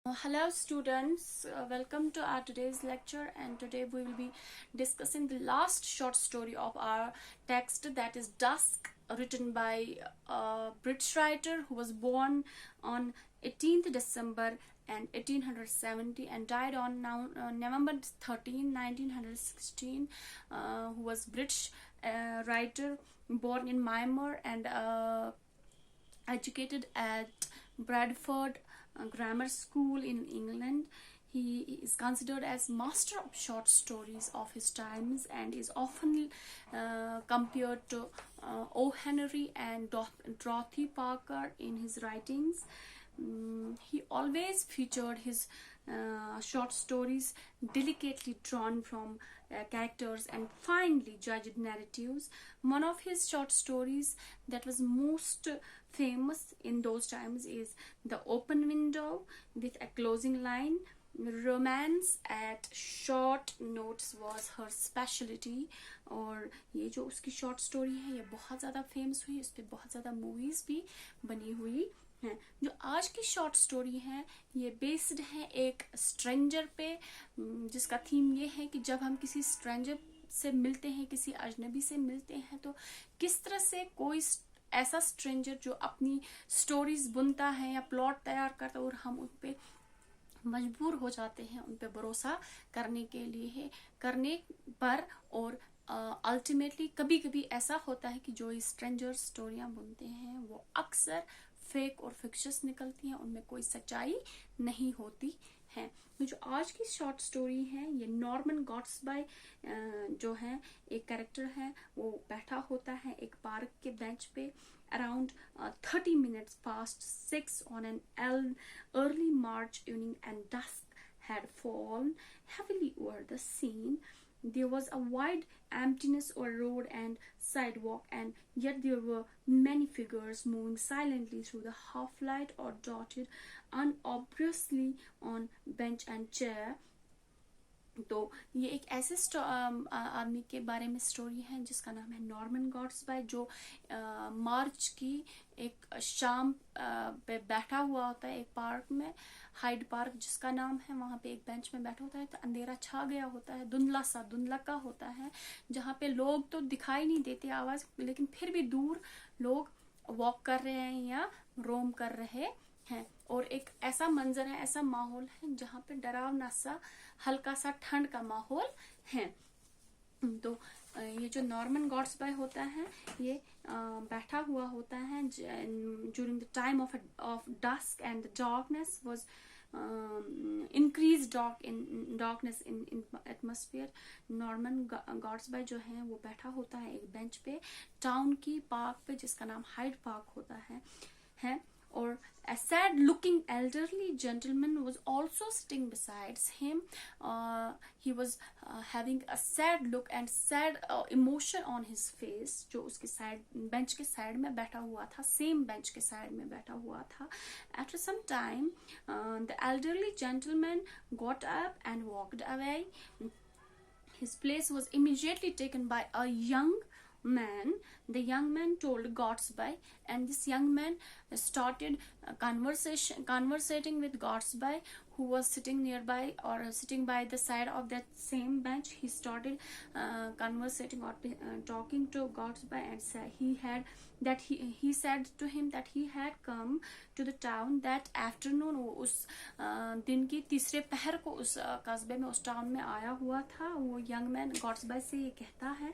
Hello students, welcome to our today's lecture, and today we will be discussing the last short story of our text, that is Dusk, written by a British writer who was born on 18th December and 1870 and died on November 13, 1916, who was British writer born in Myanmar and educated at Bradford Grammar School in England. He is considered as master of short stories of his times and is often compared to O. Henry and Dorothy Parker in his writings. He always featured his short stories delicately drawn from characters and finely judged narratives. One of his short stories that was most famous in those times is The Open Window, with a closing line, romance at short notes was her speciality. और ये जो उसकी short story है ये बहुत ज़्यादा famous हुई, इस पर बहुत ज़्यादा मूवीज़ भी बनी हुई हैं. जो आज की शॉर्ट स्टोरी है ये बेस्ड है एक स्ट्रेंजर पे, जिसका थीम ये है कि जब हम किसी स्ट्रेंजर से मिलते हैं, किसी अजनबी से मिलते हैं, तो किस तरह से कोई ऐसा स्ट्रेंजर जो अपनी स्टोरीज बुनता है या प्लॉट तैयार करता है और हम उन पे मजबूर हो जाते हैं उन पे भरोसा करने पर. और अल्टीमेटली कभी कभी ऐसा होता है कि जो स्ट्रेंजर स्टोरियां बुनते हैं वो अक्सर फेक और फिक्शस निकलती हैं, उनमें कोई सच्चाई नहीं होती है. जो आज की शॉर्ट स्टोरी है ये नॉर्मन गॉट्सबाय जो है एक कैरेक्टर है, वो बैठा होता है एक पार्क के बेंच पे around 30 minutes past 6 on an early March evening, and dusk had fallen heavily over the scene. There was a wide emptiness over road and sidewalk, and yet there were many figures moving silently through the half light or dotted unobtrusively on bench and chair. तो ये एक ऐसे आदमी के बारे में story है जिसका नाम है नॉर्मन गॉट्सबाय, जो मार्च की एक शाम पे बैठा हुआ होता है एक पार्क में, हाइड पार्क जिसका नाम है. वहां पे एक बेंच में बैठा होता है, तो अंधेरा छा गया होता है, धुंधला होता है, जहाँ पे लोग तो दिखाई नहीं देते आवाज, लेकिन फिर भी दूर लोग वॉक कर रहे हैं या रोम कर रहे हैं. और एक ऐसा मंजर है, ऐसा माहौल है जहाँ पे डरावना सा हल्का सा ठंड का माहौल है. तो ये जो नॉर्मन गॉट्सबाय होता है ये बैठा हुआ होता है during the time of dusk and darkness was increase darkness in atmosphere. Norman Gortsby जो है वो बैठा होता है एक बेंच पे टाउन की पार्क पे, जिसका नाम हाइड पार्क होता है. Or a sad-looking elderly gentleman was also sitting beside him. He was having a sad look and sad emotion on his face. जो उसके साइड बेंच के साइड में बैठा हुआ था, सेम बेंच के साइड में बैठा हुआ था. After some time, the elderly gentleman got up and walked away. His place was immediately taken by a young man. The young man told Gottsby, and this young man started conversating with Gottsby, who was sitting nearby or sitting by the side of that same bench. He started conversating or talking to Gottsby, and he said to him that he had come to the town that afternoon. वो उस दिन की तीसरे पहर को उस कस्बे में, उस टाउन में आया हुआ था. वो यंग मैन Gottsby से ये कहता है,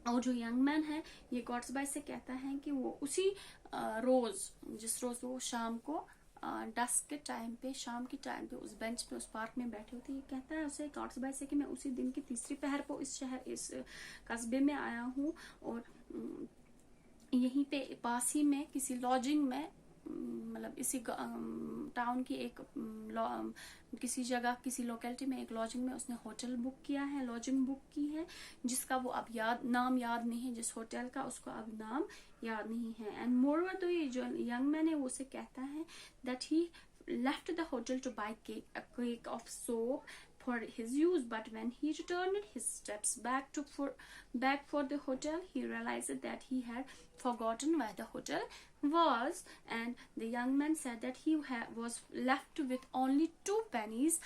और जो यंग मैन है ये गॉट्सबाय से कहता है कि वो उसी जिस रोज वो शाम को डस्क के टाइम पे, शाम के टाइम पे उस बेंच पे उस पार्क में बैठे होते, ये कहता है उसे गॉट्सबाय से कि मैं उसी दिन की तीसरी पहर को इस कस्बे में आया हूँ, और यहीं पे पास ही में किसी लॉजिंग में, मतलब इसी टाउन की एक किसी जगह, किसी लोकेलिटी में एक लॉजिंग में उसने होटल बुक किया है, लॉजिंग बुक की है, जिसका वो अब नाम याद नहीं है, जिस होटल का उसको अब नाम याद नहीं है. एंड मोरओवर तो ये जो यंग मैन है वो उसे कहता है that he left the hotel to buy a cake of soap for his use, but when he returned his steps back for the hotel, he realized that he had forgotten where the hotel was, and the young man said that he was left with only 2 pennies.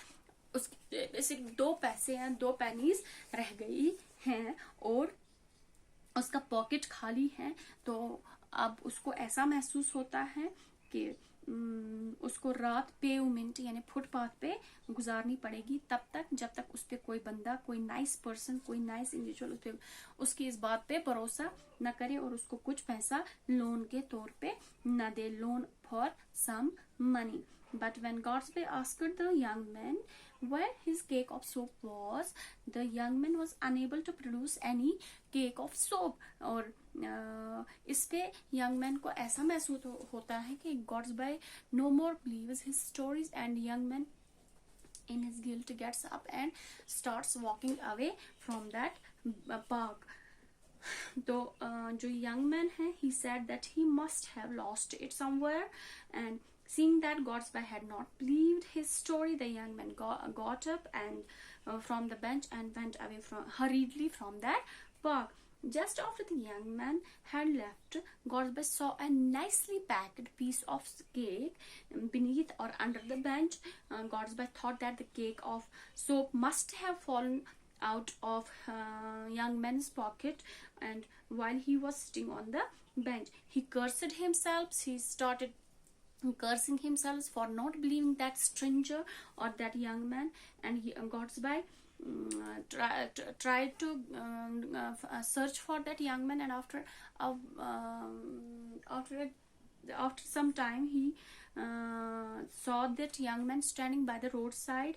उसके सिर्फ 2 पैसे या 2 pennies रह गई हैं और उसका pocket खाली है। तो अब उसको ऐसा महसूस होता है कि उसको रात पेवमेंट यानी फुटपाथ पे गुजारनी पड़ेगी तब तक जब तक उस पे कोई बंदा, कोई नाइस पर्सन, कोई नाइस इंडिविजुअल उसकी इस बात पे भरोसा न करे और उसको कुछ पैसा लोन के तौर पे न दे, loan for some money. But when Godsby asked the young man where his cake of soap was, the young man was unable to produce any cake of soap. और इस पे young man को ऐसा महसूस होता है कि Godsby no more believes his stories, and young man in his guilt gets up and starts walking away from that park. तो जो young man है, he said that he must have lost it somewhere, and seeing that Godsby had not believed his story, the young man got up and from the bench and went away hurriedly from that park. Just after the young man had left, Godsby saw a nicely packed piece of cake beneath or under the bench. Godsby thought that the cake of soap must have fallen out of young man's pocket, and while he was sitting on the bench, he cursed himself. He started cursing himself for not believing that stranger or that young man, and Godsby tried to search for that young man, and after some time he saw that young man standing by the roadside.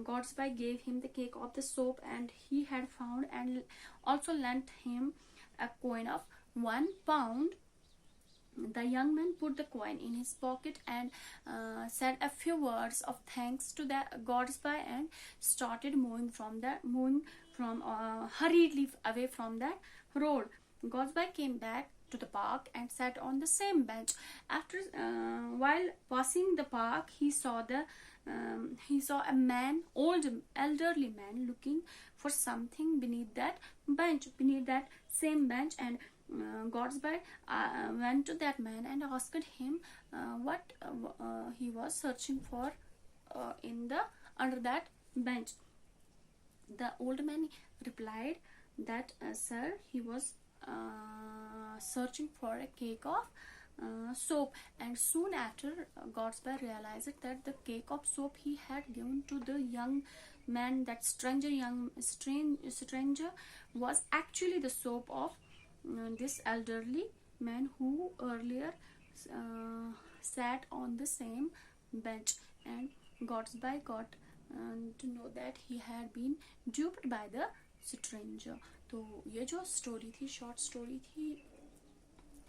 Godsby gave him the cake of the soap and he had found, and also lent him a coin of £1. The young man put the coin in his pocket and said a few words of thanks to the Godsby and started moving hurriedly away from that road. Godsby came back to the park and sat on the same bench. While passing the park, he saw a man, elderly man, looking for something beneath that same bench, and Godsby went to that man and asked him what he was searching for under that bench. The old man replied that sir, he was searching for a cake of soap, and soon after Godsby realized that the cake of soap he had given to the young man, that stranger was actually the soap of this elderly man who earlier sat on the same bench. And Godsby got to know that he had been duped by the stranger. तो ये जो story थी, short story थी,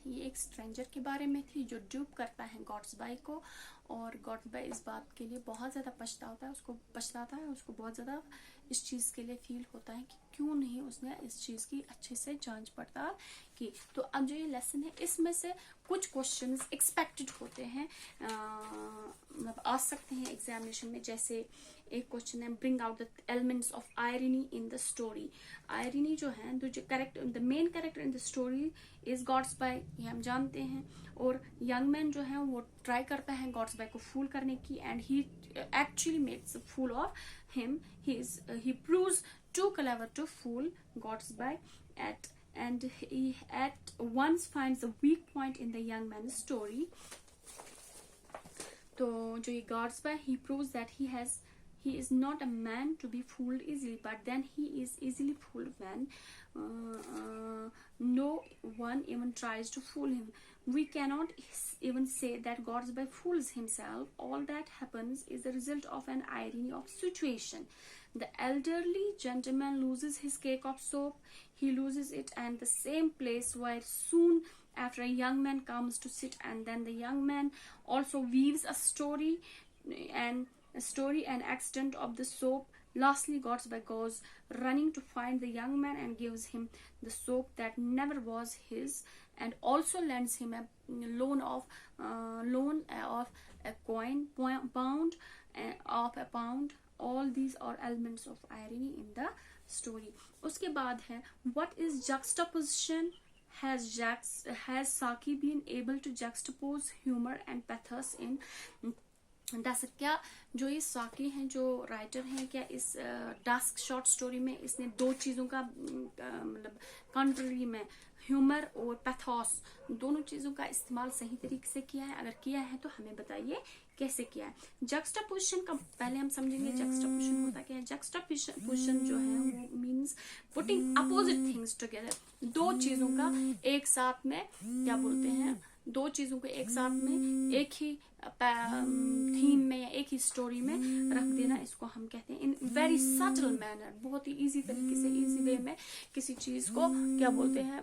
ये एक stranger के बारे में थी जो ड्यूप करता है गॉड्सबाई को, और गॉड्सबाई इस बात के लिए बहुत ज़्यादा पछताता है, उसको बहुत ज़्यादा इस चीज़ के लिए फील होता है कि क्यों नहीं उसने इस चीज़ की अच्छे से जांच पड़ताल की। तो अब जो ये लेसन है, इसमें से कुछ क्वेश्चंस एक्सपेक्टेड होते हैं, मतलब आ सकते हैं एग्जामिनेशन में। जैसे एक क्वेश्चन है, bring out the elements of irony in the story. Irony जो है, the main character in the story is Gortsby, ये हम जानते हैं, और यंग मैन जो है वो ट्राई करता है गॉड्सबाई को फूल करने की, and he actually makes a fool of him. He proves too clever to fool Godsby and he at once finds a weak point in the young man's story. तो जो ये Godsby, he proves that he is not a man to be fooled easily, but then he is easily fooled when no one even tries to fool him. We cannot even say that Godsby fools himself. All that happens is the result of an irony of situation. The elderly gentleman loses his cake of soap. He loses it in the same place where soon after a young man comes to sit, and then the young man also weaves a story and accident of the soap. Lastly, Godsby goes running to find the young man and gives him the soap that never was his, and also lends him a loan of a coin, pound of a pound. All these are elements of irony in the story. उसके बाद है, what is juxtaposition has Saki been able to juxtapose humor and pathos in Dusk? क्या जो ये साकी हैं, जो writer हैं, क्या इस डस्क शॉर्ट स्टोरी में इसने दो चीज़ों का मतलब कंट्री में ह्यूमर और पैथोस दोनों चीज़ों का इस्तेमाल सही तरीके से किया है? अगर किया है तो हमें बताइए कैसे किया है। जक्स्टापोजिशन का पहले हम समझेंगे जक्स्टापोजिशन होता क्या है। जक्स्टापोजिशन जो है वो means putting opposite things together, दो चीज़ों का एक साथ में क्या बोलते हैं, दो चीज़ों को एक साथ में एक ही थीम में या एक ही स्टोरी में रख देना, इसको हम कहते हैं इन वेरी सटल मैनर, बहुत ही इजी तरीके से, इजी वे में किसी चीज़ को क्या बोलते हैं